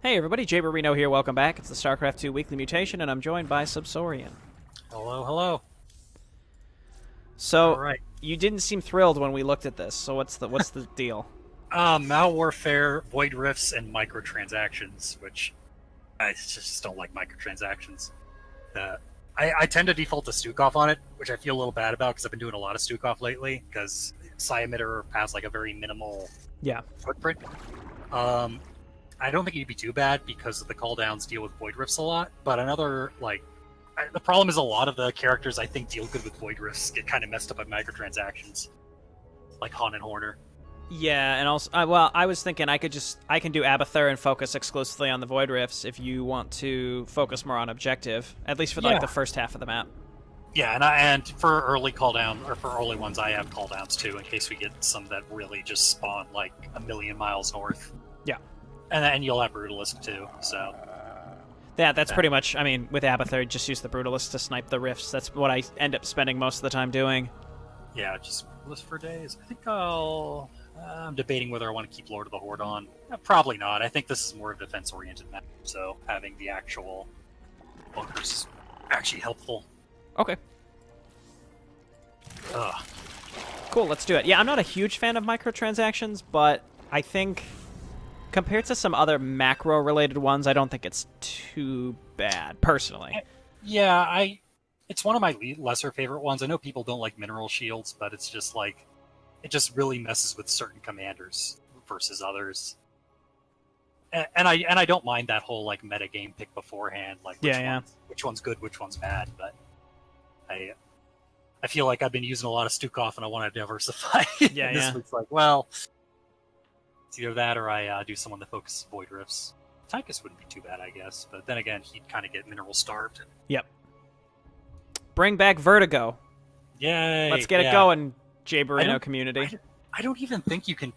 Hey everybody, Jay Barrino here, welcome back. It's the StarCraft 2 Weekly Mutation, and I'm joined by Subsorian. Hello, hello. So, All right. you didn't seem thrilled when we looked at this, so what's the deal? Malwarfare, void rifts, and microtransactions, which I just don't like microtransactions. I tend to default to Stukov on it, which I feel a little bad about because I've been doing a lot of Stukov lately, because Psy-emitter has like a very minimal footprint. I don't think it'd be too bad because the call-downs deal with void rifts a lot, but the problem is a lot of the characters I think deal good with void rifts get kind of messed up by microtransactions, like Han and Horner. Yeah, and also, I was thinking I can do Abathur and focus exclusively on the Void Rifts if you want to focus more on objective, at least for like the first half of the map. Yeah, and for early call down, or for early ones, I have call downs too, in case we get some that really just spawn like a million miles north. Yeah. And then you'll have Brutalist too, so. Yeah, that's pretty much, I mean, with Abathur, just use the Brutalist to snipe the rifts. That's what I end up spending most of the time doing. Yeah, just Brutalist for days. I think I'm debating whether I want to keep Lord of the Horde on. Probably not. I think this is more of a defense-oriented map, so having the actual bunkers is actually helpful. Okay. Ugh. Cool, let's do it. Yeah, I'm not a huge fan of microtransactions, but I think compared to some other macro-related ones, I don't think it's too bad, personally. Yeah, it's one of my lesser favorite ones. I know people don't like mineral shields, but it's just like, it just really messes with certain commanders versus others. And I don't mind that whole like meta game pick beforehand, like which one's good, which one's bad. But I feel like I've been using a lot of Stukov and I want to diversify. This week's like, well, it's either that or I do someone that focuses void rifts. Tychus wouldn't be too bad, I guess. But then again, he'd kind of get mineral starved. Yep. Bring back Vertigo. Yay! Let's get it going, Jay Barrino community. I don't even think you can,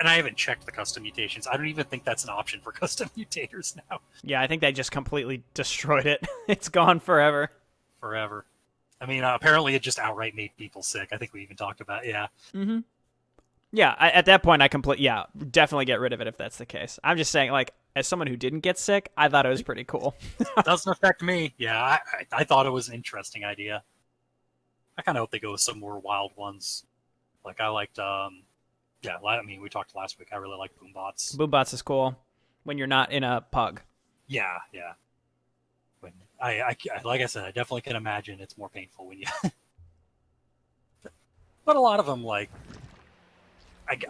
and I haven't checked the custom mutations, I don't even think that's an option for custom mutators now. Yeah, I think they just completely destroyed it. It's gone forever. Forever. I mean, apparently it just outright made people sick. I think we even talked about it, yeah. Mm-hmm. Yeah, at that point, definitely get rid of it if that's the case. I'm just saying, like, as someone who didn't get sick, I thought it was pretty cool. It doesn't affect me. Yeah, I thought it was an interesting idea. I kind of hope they go with some more wild ones. Like, I liked, I mean, we talked last week. I really like Boombots. Boombots is cool when you're not in a pug. Yeah. When I like I said, I definitely can imagine it's more painful when you... But a lot of them, like,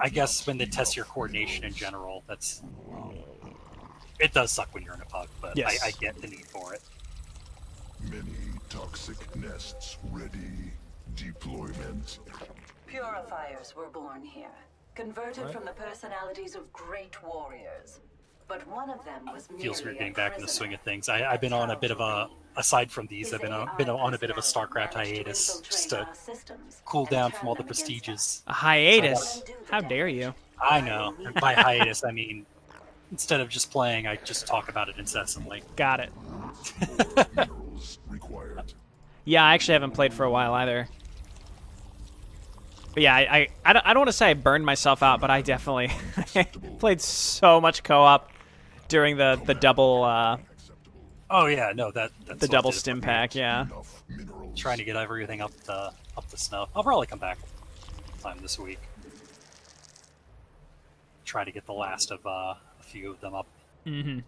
I guess when they test your coordination in general, it does suck when you're in a pug, but yes. I get the need for it. Many toxic nests ready. Deployment. Purifiers were born here, converted from the personalities of great warriors. But one of them was feels weird getting back in the swing of things. I've been on a bit of aside from these, I've been on a bit of a StarCraft hiatus, just to cool down from all the prestiges. A hiatus? How dare you? I know. And by hiatus, I mean, instead of just playing, I just talk about it incessantly. Got it. Minerals required. Yeah, I actually haven't played for a while either. But yeah, I don't want to say I burned myself out, but I definitely played so much co-op during the double. Oh yeah, no, that's the double stim pack. Yeah, trying to get everything up to snuff. I'll probably come back sometime this week. Try to get the last of a few of them up. Mm-hmm.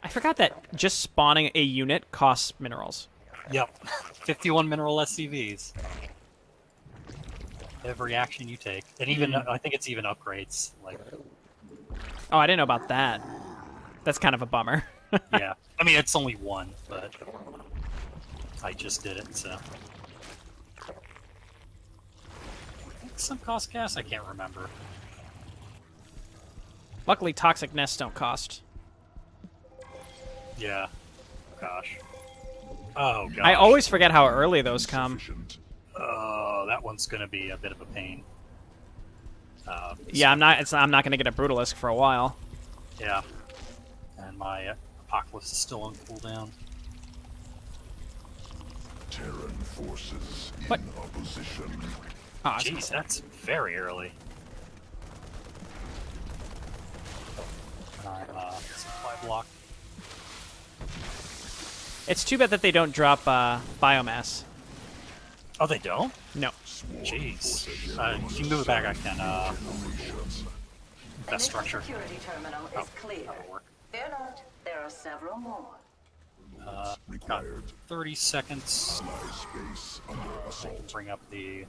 I forgot that just spawning a unit costs minerals. Yep, 51 mineral SCVs. Every action you take, and even I think it's even upgrades. Like, oh, I didn't know about that. That's kind of a bummer. Yeah, I mean it's only one, but I just did it, so. I think some cost gas. I can't remember. Luckily, toxic nests don't cost. Yeah. Gosh. Oh, gosh. I always forget how early those come. Oh, that one's going to be a bit of a pain. Yeah, I'm not going to get a Brutalisk for a while. Yeah. And my Apocalypse is still on cooldown. Terran forces What? in opposition. Oh, Jeez, that's very early. supply block. It's too bad that they don't drop biomass. Oh, they don't? No. Jeez. If you move it back, I can that Initial structure. security terminal is clear. That'll work. Fear not, there are several more. Got Required. 30 seconds. Ally space under assault. Bring up the.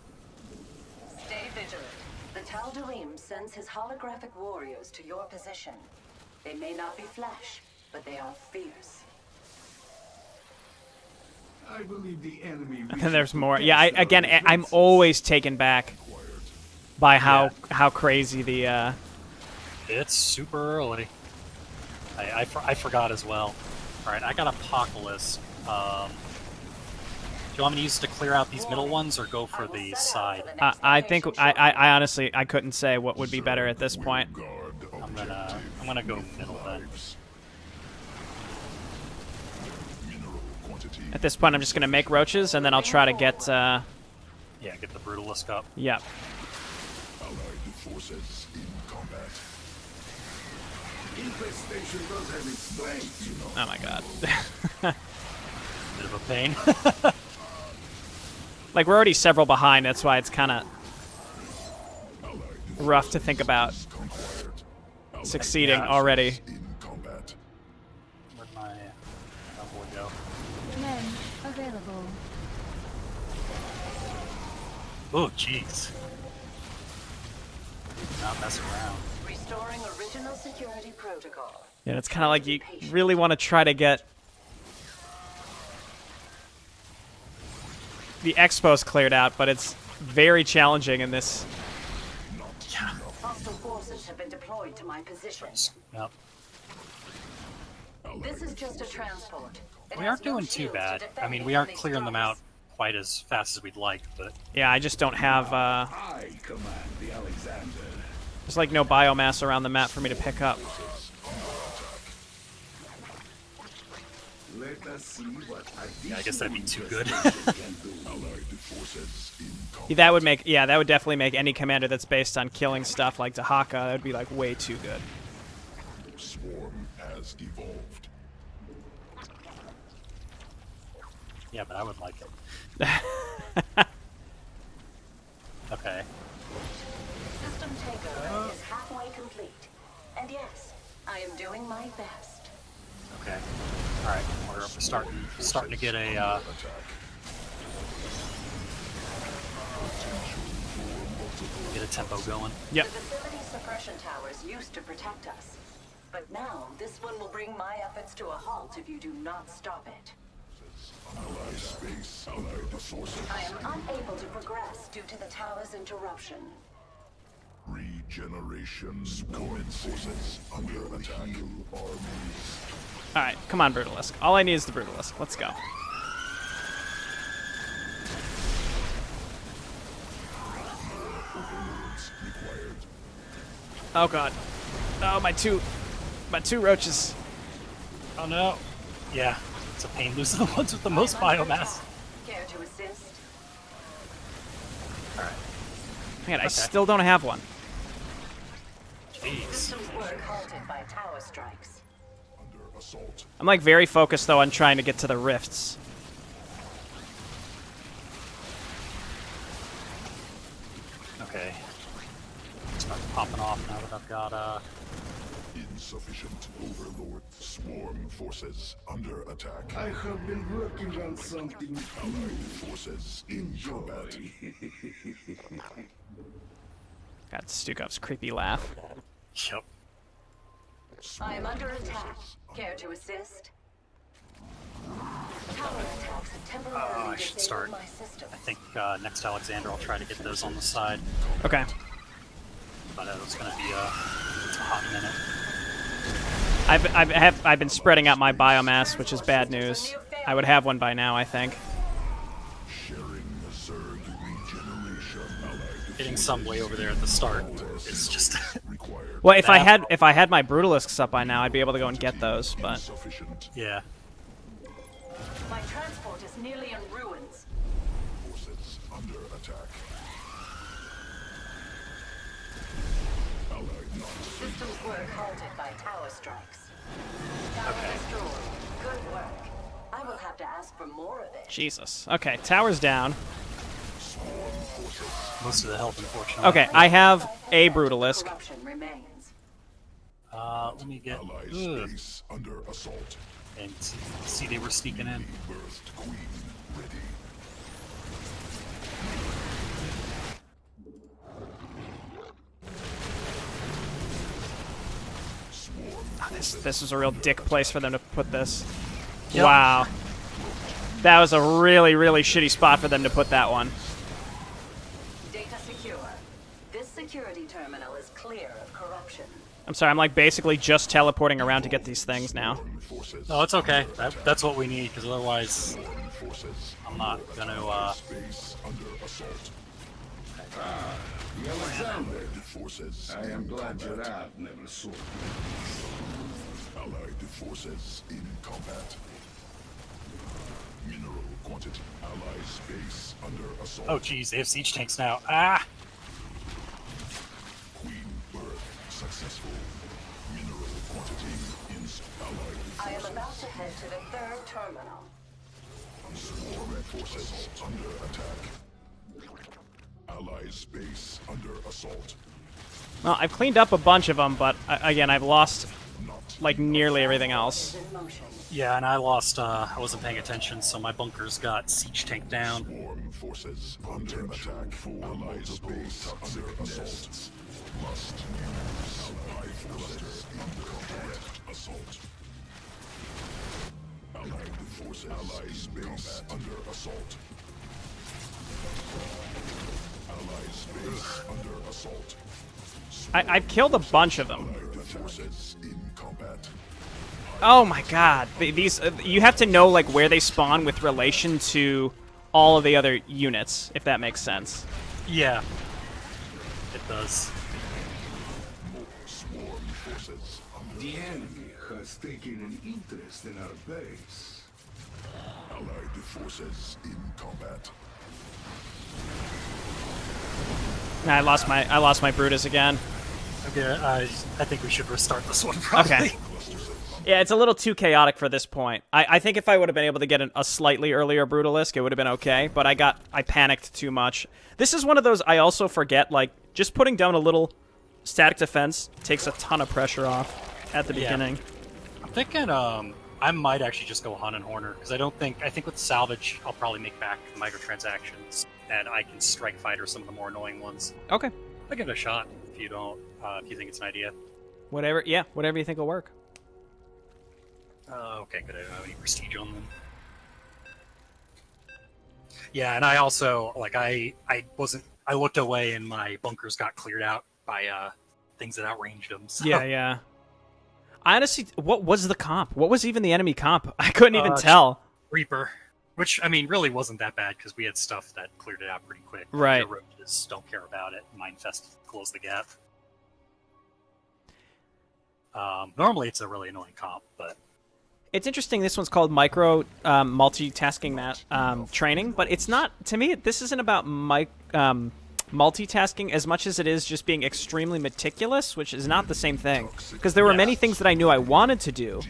Stay vigilant. The Tal'Darim sends his holographic warriors to your position. They may not be flesh, but they are fierce. I believe the enemy. And there's more. Yeah, I'm always taken back by how crazy the. It's super early. I forgot as well. Alright, I got Apocalypse. Do you want me to use it to clear out these middle ones or go for the side? I think I honestly I couldn't say what would be better at this point. I'm gonna go middle then. At this point, I'm just gonna make roaches, and then I'll try to get. Yeah, get the Brutalisk up. Yeah. Allied forces in combat. Infestation does have its strengths, you know. Oh my god. Bit of a pain. Like we're already several behind. That's why it's kind of rough to think about succeeding Yeah. already. In combat. Where'd my boy go? Men available. Oh, jeez. Not messing around. Restoring original security protocol. Yeah, it's kind of like you really want to try to get the expos cleared out, but it's very challenging in this. Hostile forces have been deployed to my position. Yep. This is just a transport. It We has aren't no doing too shields to bad. defend I mean, me we from aren't these clearing them out drones. quite as fast as we'd like, but Yeah, I just don't have. I command the Alexander. There's like no biomass around the map for me to pick up. Let us see what yeah, I guess that'd be too good. can do. Allied forces in combat. Yeah, that would make. Yeah, that would definitely make any commander that's based on killing stuff like Dahaka. That would be like way too good. Swarm has evolved. Yeah, but I would like it. Okay. System takeover is halfway complete. And yes, I am doing my best. Okay. All right. We're starting to get a. Attack. Get a tempo going. Yep. The facility suppression towers used to protect us. But now, this one will bring my efforts to a halt if you do not stop it. Allied space. Allied forces. I am unable to progress due to the tower's interruption. Regeneration. Common forces under attack. Armies. All right, come on, Brutalisk. All I need is the Brutalisk. Let's go. Overlords required. Oh god. Oh, my two roaches. Oh no. Yeah. It's a pain losing the ones with the most I am under biomass. attack. Care to assist? All right. Man, I Okay. still don't have one. Jeez. Systems work halted by tower strikes. Under assault. I'm like very focused though on trying to get to the rifts. Okay. Start popping off now that I've got Insufficient. Overlord. Swarm forces under attack. I have been working on something Allied forces in combat. God, Stukov's creepy laugh. Yep. I am under attack. Care to assist? Tower attacks have temporarily I should disabled start. my system. I think next Alexander I'll try to get those on the side. Okay. But it's gonna be a hot minute. I've been spreading out my biomass, which is bad news. I would have one by now, I think. Sharing the Zerg regeneration. Allied Getting some way over there at the start is just. required. Well, if I had my Brutalisks up by now, I'd be able to go and get those. But Insufficient. Yeah. My transport is nearly in ruins. Forces under attack. Allied non Systems work halted by tower strikes. Tower destroyed. Good work. I will have to ask for more of it. Jesus. Okay, tower's down. Most of the health, unfortunately. Okay, I have a Brutalisk. Corruption remains. Let me get. Allies base under assault. And see they were sneaking in. Birthed queen ready. This is a real dick place for them to put this. Yep. Wow. That was a really, really shitty spot for them to put that one. Data secure. This security terminal is clear of corruption. I'm sorry, I'm like basically just teleporting around to get these things now. Forces. No, it's okay. That's what we need, because otherwise Forces. I'm not gonna. Base under assault. The Alexander. Forces. I am glad your ad never saw. Allied forces in combat. Mineral quantity. Allies base under assault. Oh, geez, they have siege tanks now. Ah! Queen birth successful. Mineral quantity in allied I am forces. about to head to the third terminal. Swarm forces under attack. Allies base under assault. Well, I've cleaned up a bunch of them, but again, I've lost Not like nearly everything else. In motion. Yeah, and I lost. I wasn't paying attention, so my bunkers got siege tank down. swarm forces under attack. Allies base under assault. Must use allied forces in combat assault. Allied forces. Allies base under assault. Allies base under assault. I've killed a bunch of them. Allied forces in combat. Oh my god. These you have to know like where they spawn with relation to all of the other units, if that makes sense. Yeah, it does. Swarm forces under The enemy has taken an interest in our base. allied forces in combat. I lost my Brutus again. Okay, I think we should restart this one probably. Okay. Yeah, it's a little too chaotic for this point. I think if I would have been able to get a slightly earlier Brutalisk, it would have been okay, but I panicked too much. This is one of those I also forget, like, just putting down a little static defense takes a ton of pressure off at the Yeah. beginning. I'm thinking I might actually just go Hun and Horner, because I think with salvage I'll probably make back the microtransactions, and I can strike fighter some of the more annoying ones. Okay. I'll give it a shot if you don't, if you think it's an idea. Whatever you think will work. Okay, good. I don't have any prestige on them. Yeah, and I also I looked away and my bunkers got cleared out by things that outranged them. So. Yeah. Honestly, what was the comp? What was even the enemy comp? I couldn't even tell. Reaper, which I mean really wasn't that bad because we had stuff that cleared it out pretty quick. Right. Your roaches don't care about it. Mindfest closed the gap. Normally it's a really annoying comp, but It's interesting. This one's called micro multitasking training, but it's not. To me, this isn't about multitasking as much as it is just being extremely meticulous, which is not the same thing. Because there were many things that I knew I wanted to do,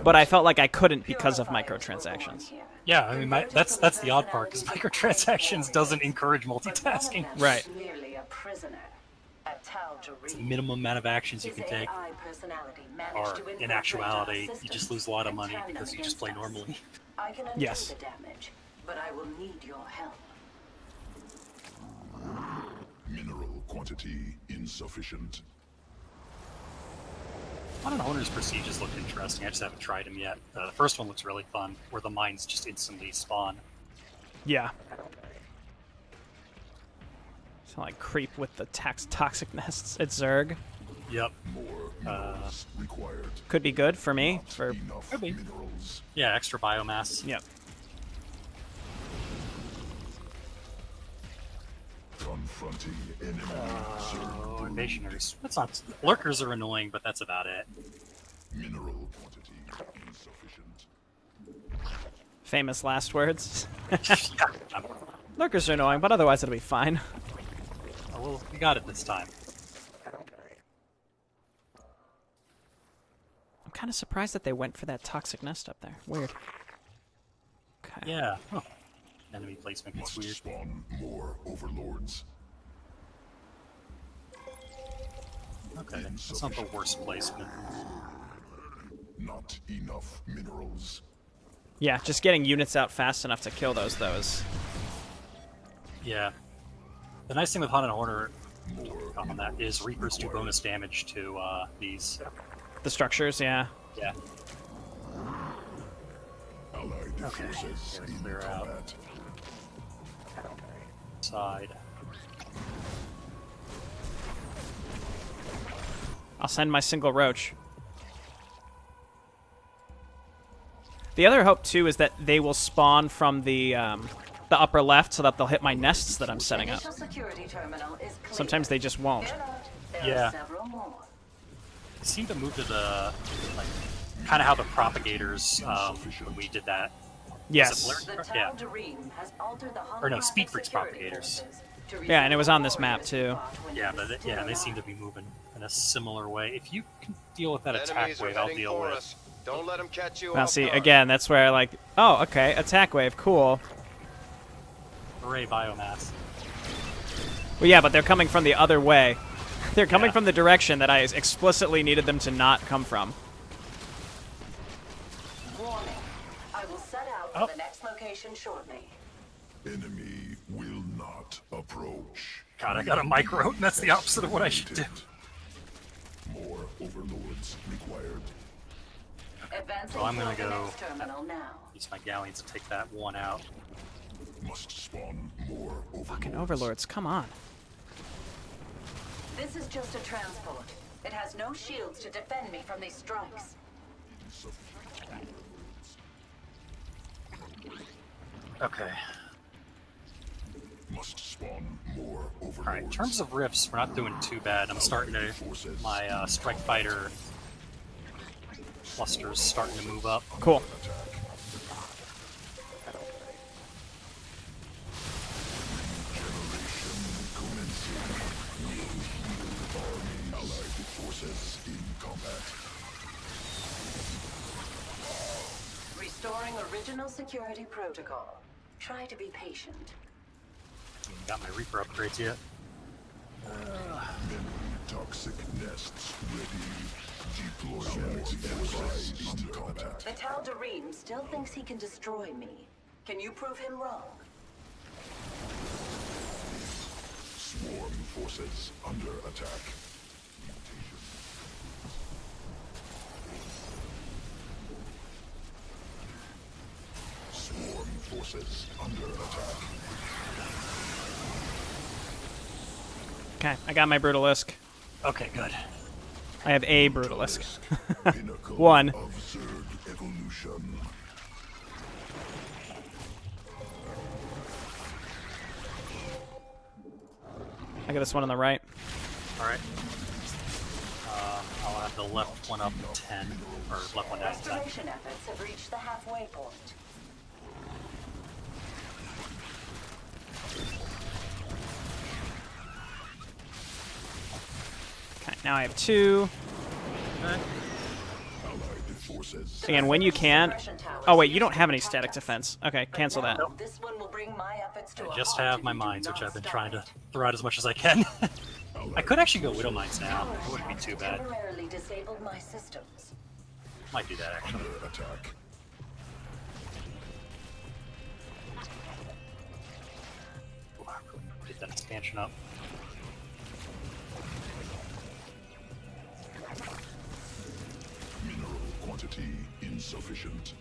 but I felt like I couldn't because of microtransactions. yeah, I mean that's the odd part because microtransactions doesn't encourage multitasking. Right. Merely a prisoner. At Tal Jareen. Minimum amount of actions you His can take, AI personality managed or to in infiltrate actuality, our you just systems lose a lot of and money turn them because you just play against us. normally. I can undo Yes. the damage, but I will need your help. Mineral quantity insufficient. I don't know, Owner's Prestiges look interesting. I just haven't tried them yet. The first one looks really fun, where the mines just instantly spawn. Yeah. So like creep with the toxic nests at Zerg. Yep. More minerals required. Could be good for me. For Enough Could be. minerals. Yeah, extra biomass. yep. Confronting enemy. Oh, invasionaries. That's not. Lurkers are annoying, but that's about it. Mineral quantity insufficient. Famous last words. Yeah. Lurkers are annoying, but otherwise it'll be fine. Well, we got it this time. kind of surprised that they went for that toxic nest up there. Weird. Okay. Yeah. Huh. Enemy placement gets Must weird. spawn more overlords. Okay, that's not the worst placement. Not enough minerals. Yeah, just getting units out fast enough to kill those, though, is... Yeah. The nice thing with Hunt and Horner on that is Reapers do bonus damage to these. The structures, yeah. Yeah. Allied Okay. forces Gotta in clear out. combat. Side. I'll send my single roach. The other hope, too, is that they will spawn from the upper left so that they'll hit my nests that I'm setting up. Initial security terminal is clear. Sometimes they just won't. Fear not, there Yeah. are several more. They seem to move to the, like, kind of how the propagators, when we did that. Yes. Was it The Blur? Tal Yeah. Dream has altered the Or no, holographic Speed Freaks security propagators. forces to Yeah, and it was on reveal this map, warriors too. spot when Yeah, you but still they alive. seem to be moving in a similar way. If you can deal with that attack Enemies are wave, I'll heading deal for with. us. Don't let them catch you Now, off see, guard. again, that's where I like... Oh, okay, attack wave, cool. Array biomass. Well, yeah, but they're coming from the other way. They're coming Yeah. from the direction that I explicitly needed them to not come from. Warning. I will set out Oh. for the next location shortly. Enemy will not approach. God, I got a micro, and that's the opposite of what I should do. More overlords required. Advancing So I'm gonna toward the go- next terminal now. Use my galleons to take that one out. Must spawn more overlords. Fucking overlords, come on. This is just a transport. It has no shields to defend me from these strikes. Okay. Must spawn more overlords. Alright, in terms of rifts, we're not doing too bad. I'm starting to... My strike fighter cluster's starting to move up. Cool. Allied forces in combat. Restoring original security protocol. Try to be patient. Got my Reaper upgrades yet. Toxic nests ready. Deployment forces in combat. The Tal Dream still thinks he can destroy me. Can you prove him wrong? Swarm forces under attack. Swarm forces under attack. Okay, I got my Brutalisk. Okay, good. I have a Brutalisk. Pinnacle One. of Zerg evolution. I got this one on the right. Alright. I'll have the left one up to 10. Or left one down to 10. Restoration efforts have reached the halfway point. Okay, now I have two. Allied forces. Again, when you can... Oh, wait, you don't have any static defense. Okay, cancel that. This one will bring my efforts to I a just halt have if my you do mines, which not I've been stop trying to it. throw out as much as I can. I could actually go Widow Mines now. It wouldn't be too bad. Temporarily disabled my systems. Might do that, actually. Under attack. Get that expansion up. Mineral quantity insufficient.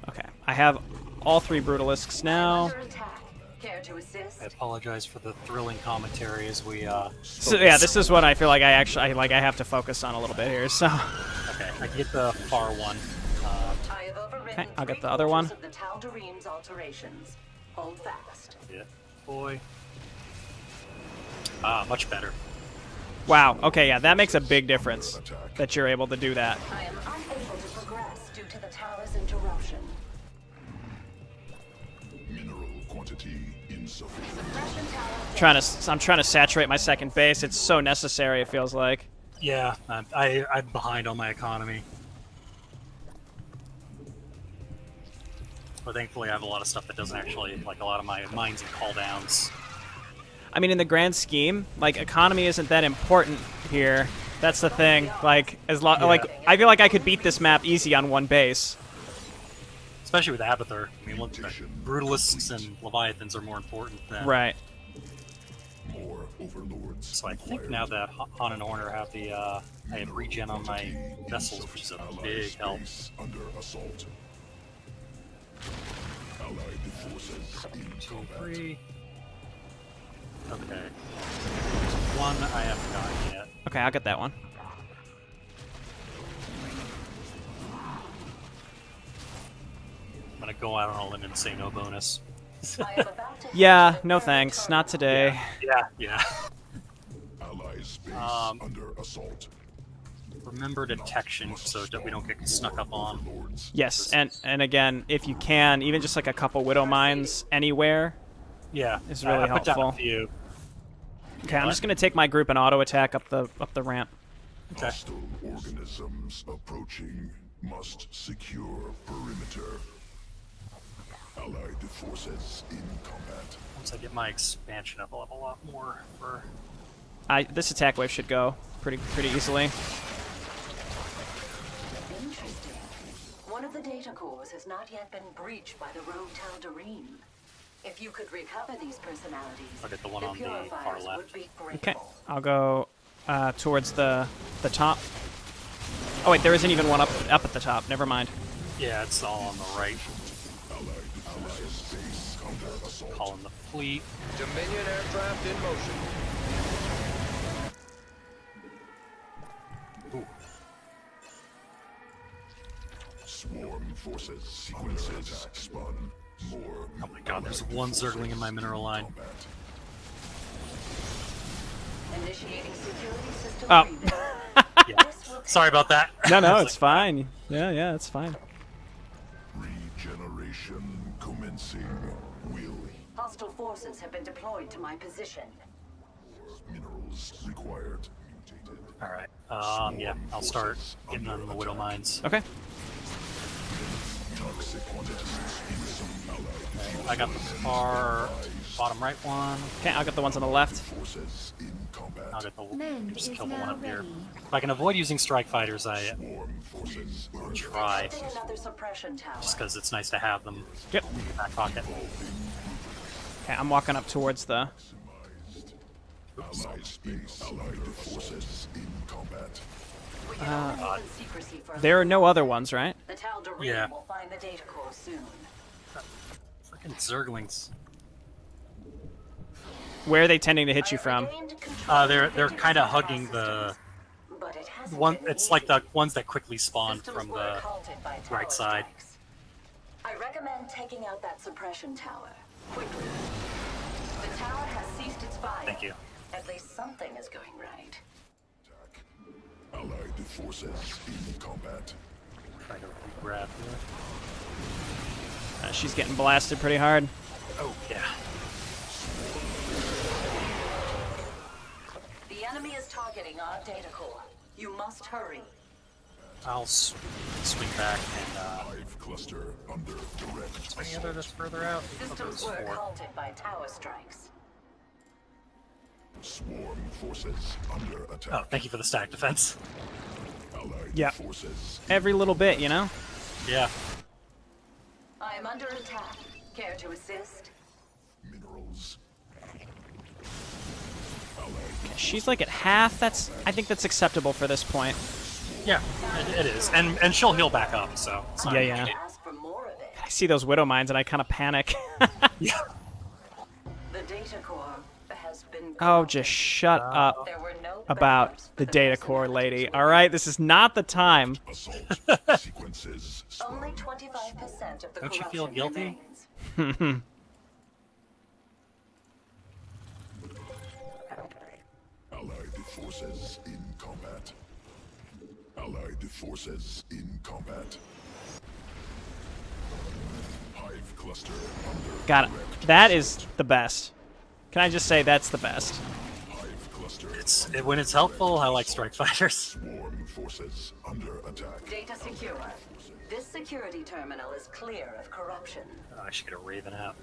Okay, I have all three Brutalisks now. Under attack. Care to assist? I apologize for the thrilling commentary as we, So, yeah, this is what I feel like I have to focus on a little bit here, so... Okay, I can get the far one. I have overridden Okay, I'll get the 3/4 other one. of the Tal Dream's alterations. Hold fast. Yeah, boy. Ah, much better. Wow, okay, yeah, that makes a big difference that you're able to do that. I am unable to progress due to the tower's interruption. Mineral quantity insufficient. Suppression tower I'm trying to saturate my second base. It's so necessary, it feels like. Yeah, I'm behind on my economy. But thankfully, I have a lot of stuff that doesn't actually, like a lot of my mines and call downs. I mean, in the grand scheme, like, economy isn't that important here. That's the thing. Like, like, I feel like I could beat this map easy on one base. Especially with Abathur. I mean, look, Brutalists and Leviathans are more important than... Right. More overlords. So I think now that Han and Horner have the, I have regen on my vessels, which is a big help. Under assault. Allied forces in 2, combat. 3... Okay. One I haven't gotten yet. Okay, I'll get that one. I'm gonna go out on a limb and say no bonus. I am about to Yeah, hit no the thanks. Not territory. today. Yeah. Allies base under assault. Remember detection so that we don't get snuck up on. Lords. Yes, and again, if you can, even just like a couple Widow Mines anywhere. Yeah, It's really I put down a helpful. few. Okay, I'm just gonna take my group and auto attack up the ramp. Okay. Hostile organisms approaching. Must secure perimeter. Allied forces in combat. Once I get my expansion up, I'll have a lot more for... This attack wave should go pretty easily. Interesting. One of the data cores has not yet been breached by the rogue Tal'Darim. If you could recover these personalities, I'll get the one on the far purifiers left. would be Okay, grateful. I'll go towards the top. Oh wait, there isn't even one up at the top. Never mind. Yeah, it's all on the right. Allies base under assault. Calling the fleet. Dominion aircraft in motion. Ooh. Swarm forces sequences spun. More. Oh my god, there's one Zergling in my mineral line. Combat. Initiating security system Oh. rebuild. Yeah. Sorry about that. No, It's it's fine. Yeah, it's fine. Regeneration commencing. Will. Hostile forces have been deployed to my position. Minerals required. Mutated. Alright. Yeah, I'll start getting on the Widow Mines. Okay. Toxic quantities in some allied I got the far bottom right one. Okay, I'll get the ones on the left. forces in combat. I'll get the Mend just is kill the one now up here. ready. If I can avoid using strike fighters, I Swarm forces under try, Building another suppression tower. just because it's nice to have them Yep. in your back pocket. Okay, I'm walking up towards the. Allied space. Allied forces in combat. We can only in secrecy for There are no other ones, right? the Tal'Darim Yeah. will find the data core soon. Freaking Zerglings. Where are they tending to hit you I from? regained control They're of kind of the hugging the but it hasn't one. been It's like easy. the ones that quickly spawn Systems from were the halted by tower right side. strikes. I recommend taking out that suppression tower quickly. The tower has ceased its fire. Thank you. At least something is going right. Allied forces in combat. Try to grab here. She's getting blasted pretty hard. Oh yeah. The enemy is targeting our data core. You must hurry. I'll swing back and Hive cluster under direct any other that's further out. Oh, Systems there's were 4. halted by tower strikes. Swarm forces under attack. Oh, thank you for the stack defense. Allied Yeah. forces Every little bit, you know? Yeah. I am under attack. Care to assist? minerals. She's like at half. I think that's acceptable for this point. Yeah, it is, and she'll heal back up. So it's not Yeah. Ask for more of it. I see those Widow Mines and I kind of panic. Yeah. The data core has been. Oh, just shut up There were no about backups the for data personalities core lady. with All right, this is not the time. Assault sequences. Only 25% of the Don't you corruption feel guilty? remains. Allied forces in combat. Allied forces in combat. Hive cluster under Got it. That is the best. Can I just say that's the best? hive cluster When it's helpful, I like strike fighters. Swarm forces under attack. Data secure. This security terminal is clear of corruption. I should get a Raven out.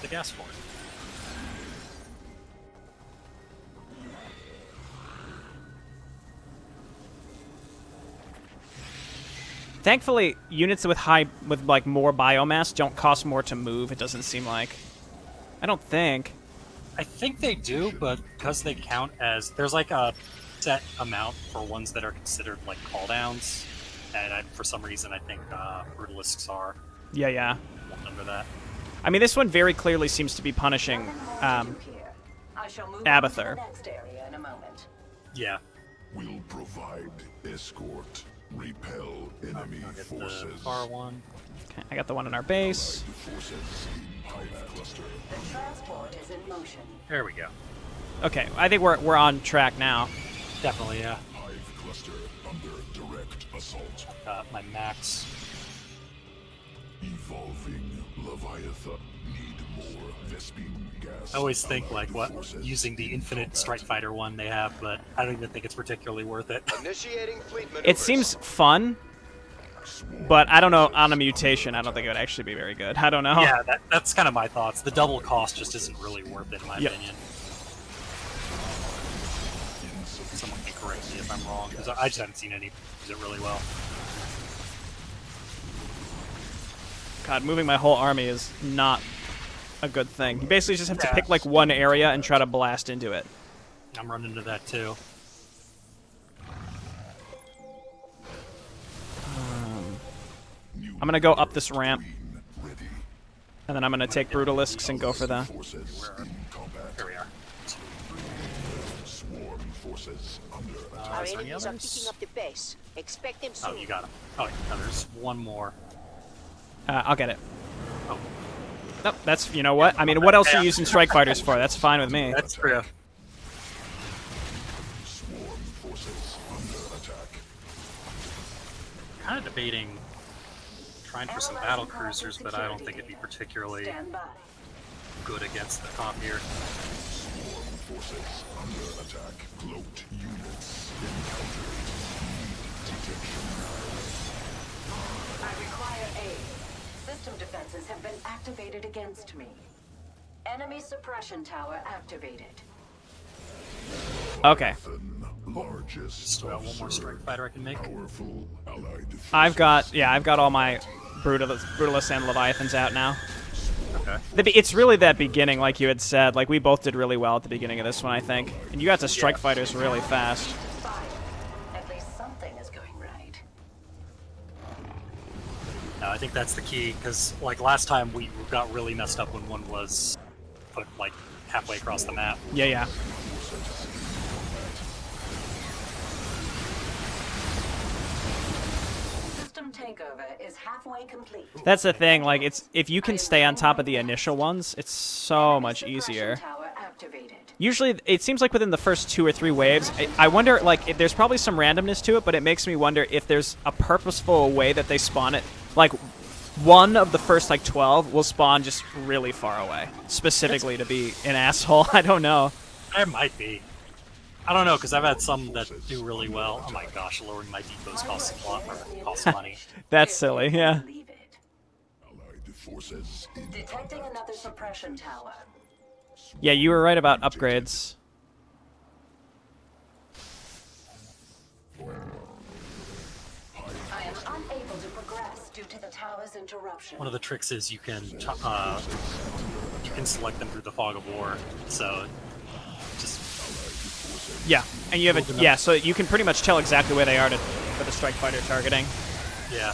The gas for it. Thankfully, units with like more biomass don't cost more to move. It doesn't seem like. I don't think. I think they do, but because they count as there's like a set amount for ones that are considered like cooldowns, and for some reason I think Brutalisks are Yeah. under that. I mean, this one very clearly seems to be punishing I shall move on to Abathur. the next area in a moment. Yeah. Will provide escort. Repel enemy I'll get forces. the far one. Okay, I got the one in our base. Forces in hive cluster. The transport is in motion. There we go. Okay, I think we're on track now. Definitely, yeah. Hive cluster under direct assault. My max. Evolving Leviathan. Need more Vespene gas. I always think like what Forces using the in infinite combat. strike fighter one they have, but I don't even think it's particularly worth it. Initiating fleet maneuvers. It seems fun, but I don't know, on a mutation, I don't think it would actually be very good. I don't know. Yeah, that's kind of my thoughts. The double cost just isn't really worth it in my Yep. opinion. Someone can correct me if I'm wrong, because I just haven't seen any use it really well. God, moving my whole army is not a good thing. You basically just have to pick like one area and try to blast into it. I'm running into that too. I'm gonna go up this ramp, Ready. and then I'm gonna take Brutalisks and go for the... Forces in combat. Here we are. Swarm forces under attack. Our is there any enemies are others? picking up the base. Expect them Oh, soon. you got him. Oh, wait, no, there's one more. I'll get it. Oh, Nope, that's... You know what? I mean, what else are you using strike fighters for? That's fine with me. that's true. Swarm forces under attack. Kind of debating trying for some battle cruisers, but I don't think it'd be particularly Stand by. good against the top here. Swarm forces under attack. Cloaked units encountered. Need detection. I require aid. System defenses have been activated against me. Enemy suppression tower activated. Okay. Largest Still got one more strike fighter I can make. powerful allied I've got all my Brutalists and Leviathans out now. Okay. It's really that beginning, like you had said. Like, we both did really well at the beginning of this one, I think. And you got to strike fighters really fast. Fine. At least something is going right. I think that's the key, because like last time we got really messed up when one was put like halfway across the map. Yeah. System takeover is halfway complete. That's the thing, like, it's if you can stay on top of the initial ones, it's so much easier. Tower activated. Usually, it seems like within the first 2 or 3 waves, I wonder, like, if there's probably some randomness to it, but it makes me wonder if there's a purposeful way that they spawn it. Like, one of the first, like, 12 will spawn just really far away, specifically to be an asshole. I don't know. There might be. I don't know, because I've had some that do really well. Oh my gosh, lowering my depots costs a lot, or costs money. That's silly, yeah. Leave it. allied forces in Detecting combat. another suppression tower. Yeah, you were right about upgrades. I am unable to progress due to the tower's interruption. One of the tricks is you can select them through the fog of war. So just Yeah, and you have a... Yeah, so you can pretty much tell exactly where they are for the strike fighter targeting. yeah.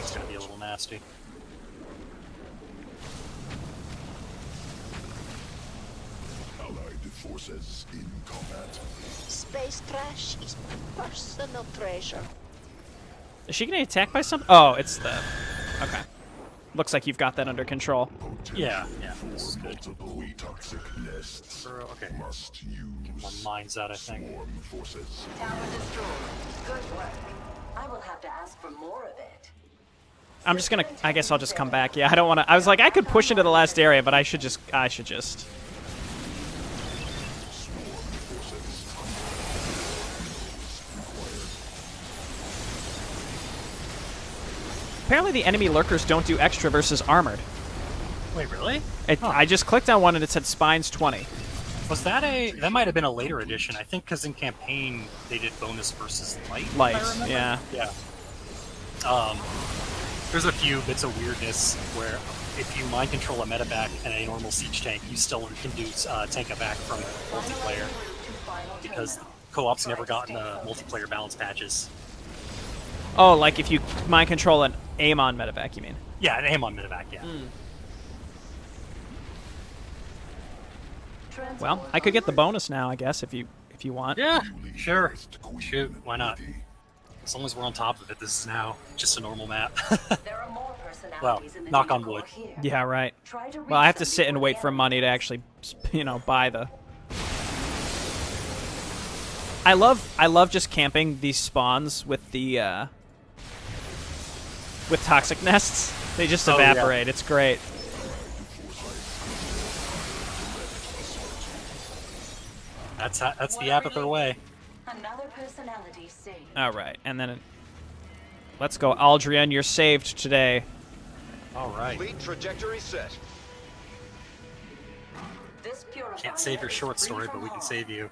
It's going to be a little nasty. Allied forces in combat. Space trash is my personal treasure. Is she getting attacked by something? Oh, it's the... Okay. Looks like you've got that under control. Yeah, this is good. Multiple toxic nests. Okay. Must More use mines out, I think. swarm forces. Tower destroyed. Good work. I will have to ask for more of it. I'm just gonna. I guess I'll just come back. Yeah, I don't want to. I was like, I could push into the last area, but I should just. Apparently, the enemy lurkers don't do extra versus armored. Wait, really? I just clicked on one and it said Spines 20. Was that a... That might have been a later edition. I think because in campaign, they did bonus versus light. if I Light, remember. yeah. Yeah. There's a few bits of weirdness where if you mind control a medevac and a normal siege tank, you still can do tank evac from multiplayer. Because co-op's never gotten multiplayer balance patches. Oh, like if you mind control an aim on medevac, you mean? Yeah, an aim on medevac, yeah. Well, I could get the bonus now, I guess, if you want. Yeah, sure. Shoot, why not? As long as we're on top of it, this is now just a normal map. There are more personalities Well, in the knock on vehicle wood. here. Yeah, right. Try to Well, I have reach to them sit and before wait the for enemy money to actually, buy the... I love just camping these spawns with the, with toxic nests. They just Oh, yeah. evaporate. It's great. That's the Abathur way. Another personality saved. All right, and then let's go, Aldrian. You're saved today. All right. Fleet trajectory set. This purifier Can't save your is short free story, from but we can harm. save you.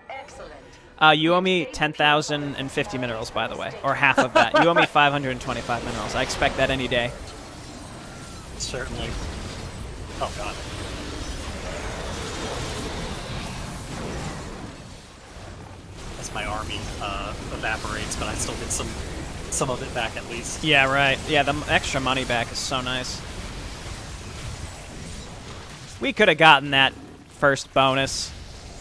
Excellent. You owe me 10,050 minerals, by the way, or half of that. You owe me 525 minerals. I expect that any day. Certainly. Oh god. As my army evaporates, but I still get some of it back at least. Yeah, right. Yeah, the extra money back is so nice. We could have gotten that first bonus.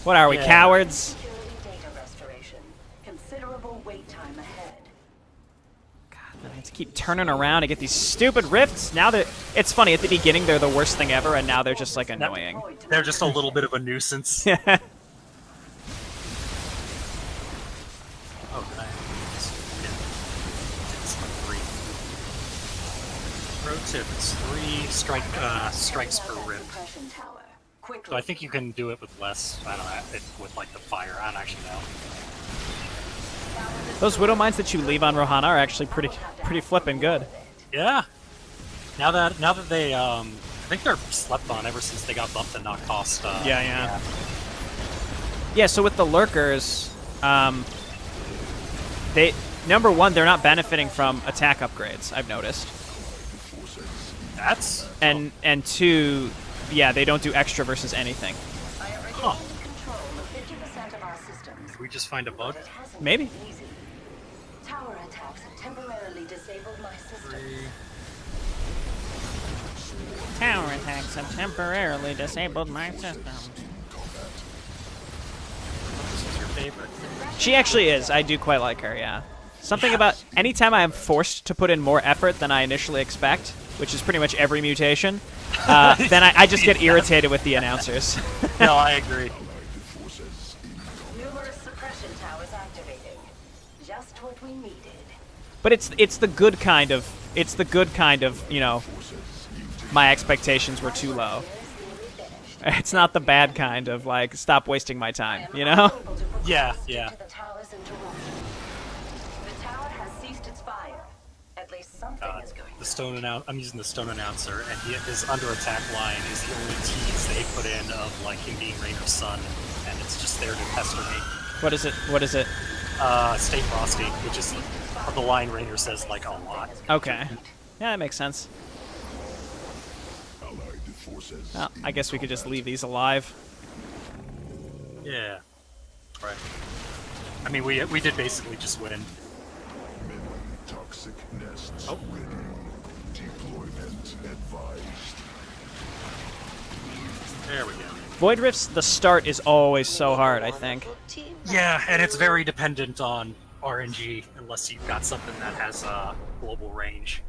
What are we, Yeah. cowards? Security data restoration. Considerable wait time ahead. I have to keep turning around to get these stupid rifts. Now that it's funny, at the beginning they're the worst thing ever, and now they're just like annoying. They're just a little bit of a nuisance. Oh, did I? Yeah. It's like 3. Pro tip: it's 3 strikes per rift. Suppression tower. Quickly. So I think you can do it with less. I don't know, with like the fire. I don't actually know. Those widow mines that you leave on Rohana are actually pretty flippin' good. Yeah. Now that they I think they're slept on ever since they got bumped to not cost. Yeah. Yeah, so with the lurkers, they number one, they're not benefiting from attack upgrades, I've noticed. That's And two, yeah, they don't do extra versus anything. I have Huh. regained control of 50% of our systems. Did we just find a bug? It hasn't Maybe. been easy. Tower attacks have temporarily disabled my system. Tower attacks have temporarily disabled my system. This is your favorite. She actually is. I do quite like her, yeah. Something about anytime I am forced to put in more effort than I initially expect, which is pretty much every mutation, then I just get irritated with the announcers. No, I agree. Numerous suppression towers activating. Just what we needed. But it's the good kind of you know, my expectations were too low. It's not the bad kind of like stop wasting my time, you know? Able to progress Yeah. due to the tower's interruption. The tower has ceased its fire. At least something is going. I'm using the stone announcer, and his under attack line is the only tease they put in of like him being Rainer's son, and it's just there to pester me. What is it? Stay frosty, which is the line Rainer says like a lot. Okay. Yeah, that makes sense. Allied forces. Well, I guess we could just leave these alive. Yeah. Right. I mean, we did basically just win. Many toxic nests Oh. ready. Deployment advised. There we go. Void Rifts, the start is always so hard, I think. Team. Yeah, and it's very dependent on RNG, unless you've got something that has global range.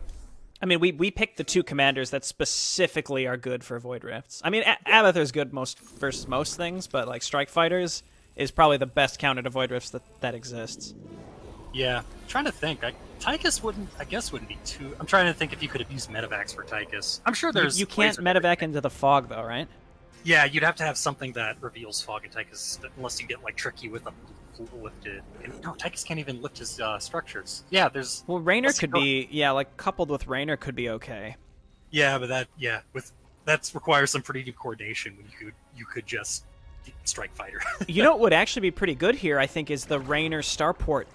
I mean, we picked the 2 commanders that specifically are good for Void Rifts. I mean, Abathur's good versus most things, but like Strike Fighters is probably the best counter to Void Rifts that exists. Yeah, trying to think. Tychus I guess wouldn't be too. I'm trying to think if you could have used medevacs for Tychus. I'm sure there's. You can't medevac into the fog though, right? Yeah, you'd have to have something that reveals fog in Tychus, unless you get like tricky with a lifted. And, no, Tychus can't even lift his structures. Yeah, there's. Well, Raynor could be, like coupled with Raynor could be okay. Yeah, but that requires some pretty deep coordination when you could just strike fighter. You know what would actually be pretty good here, I think, is the Raynor starport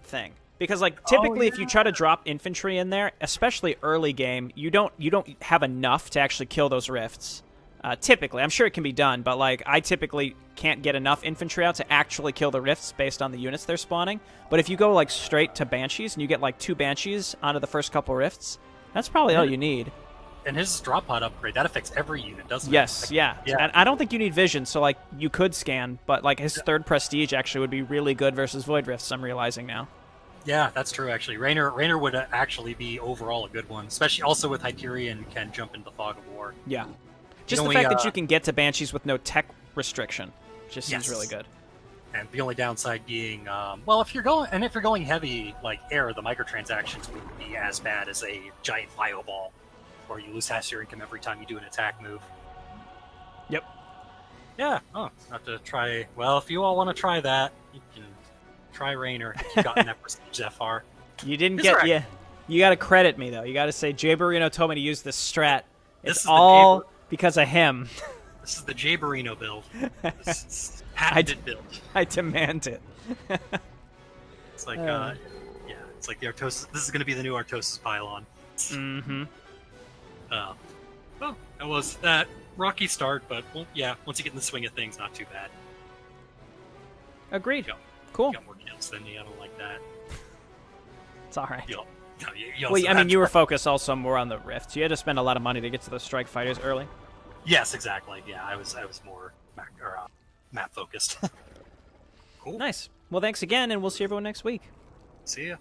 thing. Because like typically if you try to drop infantry in there, especially early game, you don't have enough to actually kill those rifts. Typically, I'm sure it can be done, but like I typically can't get enough infantry out to actually kill the rifts based on the units they're spawning. But if you go like straight to Banshees and you get like 2 Banshees onto the first couple rifts, that's probably all you need. And his drop pod upgrade, that affects every unit, doesn't it? Yes, yeah. And I don't think you need vision, so like you could scan, but like his 3rd prestige actually would be really good versus Void Rifts, I'm realizing now. Yeah, that's true actually. Raynor would actually be overall a good one, especially also with Hyperion can jump into the Fog of War. Yeah. Just the fact that you can get to Banshees with no tech restriction just seems really good. And the only downside being, well, if you're going heavy like air, the microtransactions wouldn't be as bad as a giant fireball, where you lose half your income every time you do an attack move. Yep. Yeah. Oh, have to try. Well, if you all want to try that, you can try Raynor. If you've gotten that prestige that far. You didn't get. Yeah. You got to credit me though. You got to say Jay Barino told me to use this strat. It's all because of him. This is the Jay Barino build. This is patented build. I demand it. It's like, it's like the Artosis. This is going to be the new Artosis pylon. Mm-hmm. Well, that was that rocky start, but well, yeah, once you get in the swing of things, not too bad. Agreed. You cool. got more kills than me. I don't like that. It's all right. Well, I mean, you were focused also more on the rifts. You had to spend a lot of money to get to those strike fighters early. Yes, exactly. Yeah, I was more map focused. Cool. Nice. Well, thanks again, and we'll see everyone next week. See ya.